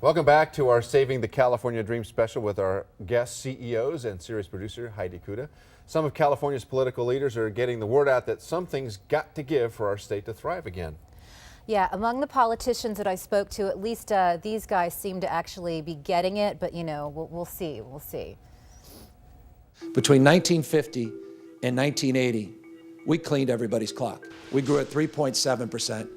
Welcome back to our Saving the California Dream special with our guest CEOs and series producer Heidi Kuda. Some of California's political leaders are getting the word out that something's got to give for our state to thrive again. Yeah, among the politicians that I spoke to, at least these guys seem to actually be getting it, but you know, we'll see. Between 1950 and 1980, we cleaned everybody's clock. We grew at 3.7%,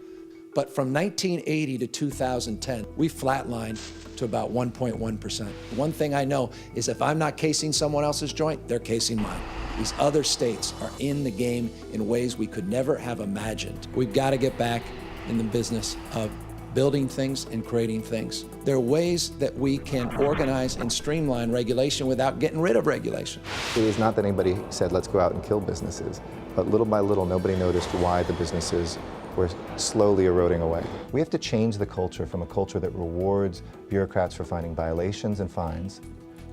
but from 1980 to 2010, we flatlined to about 1.1%. One thing I know is if I'm not casing someone else's joint, they're casing mine. These other states are in the game in ways we could never have imagined. We've got to get back in the business of building things and creating things. There are ways that we can organize and streamline regulation without getting rid of regulation. It is not that anybody said, let's go out and kill businesses, but little by little, nobody noticed why the businesses were slowly eroding away. We have to change the culture from a culture that rewards bureaucrats for finding violations and fines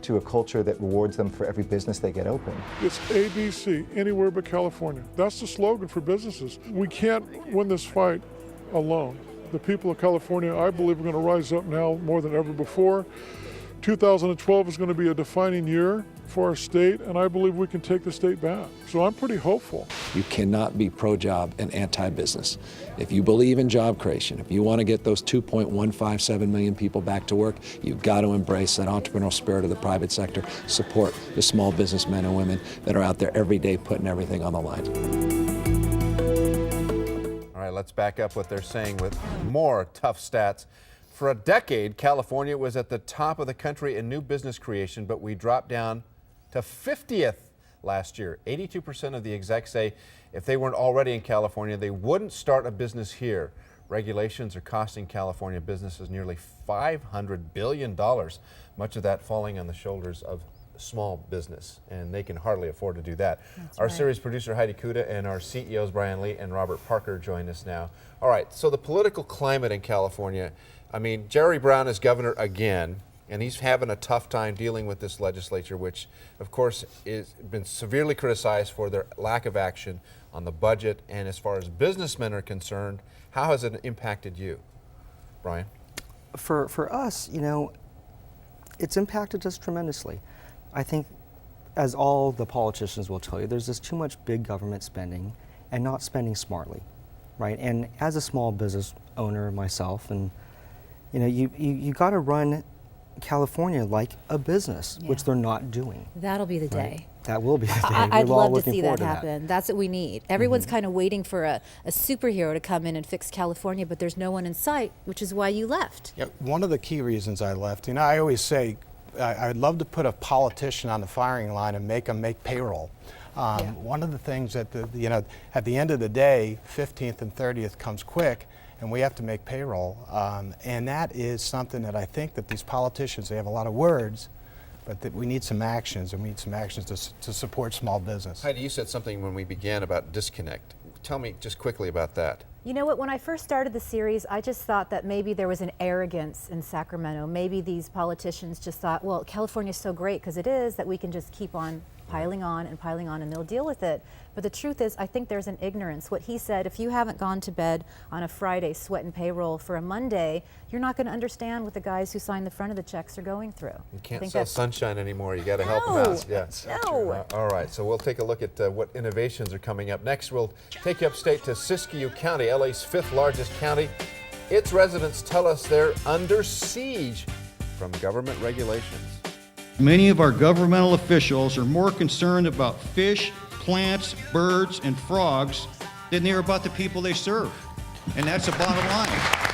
to a culture that rewards them for every business they get open. It's ABC, anywhere but California. That's the slogan for businesses. We can't win this fight alone. The people of California, I believe, are going to rise up now more than ever before. 2012 is going to be a defining year for our state, and I believe we can take the state back. So I'm pretty hopeful. You cannot be pro-job and anti-business. If you believe in job creation, if you want to get those 2.157 million people back to work, you've got to embrace that entrepreneurial spirit of the private sector, support the small businessmen and women that are out there every day putting everything on the line. All right, let's back up what they're saying with more tough stats. For a decade, California was at the top of the country in new business creation, but we dropped down to 50th last year. 82% of the execs say if they weren't already in California, they wouldn't start a business here. Regulations are costing California businesses nearly $500 billion, much of that falling on the shoulders of small business, and they can hardly afford to do that. That's our right. series producer Heidi Kuda and our CEOs Brian Lee and Robert Parker join us now. All right, so the political climate in California, I mean, Jerry Brown is governor again, and he's having a tough time dealing with this legislature, which of course has been severely criticized for their lack of action on the budget. And as far as businessmen are concerned, how has it impacted you, Brian? For us, you know, it's impacted us tremendously. I think, as all the politicians will tell you, there's just too much big government spending and not spending smartly, right? And as a small business owner myself, and you know, you got to run California like a business, which they're not doing. That'll be the day. Right? That will be the day. I'd We're all love to looking see forward that happen. That's what we need. Everyone's kind of waiting for a superhero to come in and fix California, but there's no one in sight, which is why you left. Yeah, one of the key reasons I left, you know, I always say I'd love to put a politician on the firing line and make them make payroll. One of the things that, you know, at the end of the day, 15th and 30th comes quick, and we have to make payroll. And that is something that I think that these politicians, they have a lot of words, but that we need some actions, and we need some actions to support small business. Heidi, you said something when we began about disconnect. Tell me just quickly about that. You know what, when I first started the series, I just thought that maybe there was an arrogance in Sacramento. Maybe these politicians just thought, well, California's so great, because it is, that we can just keep on piling on and they'll deal with it. But the truth is, I think there's an ignorance. What he said, if you haven't gone to bed on a Friday sweating payroll for a Monday, you're not going to understand what the guys who sign the front of the checks are going through. You can't sell sunshine anymore. You got to help them out. Yeah. No. All right, so we'll take a look at what innovations are coming up. Next, we'll take you upstate to Siskiyou County, LA's 5th largest county. Its residents tell us they're under siege from government regulations. Many of our governmental officials are more concerned about fish, plants, birds, and frogs than they are about the people they serve. And that's the bottom line.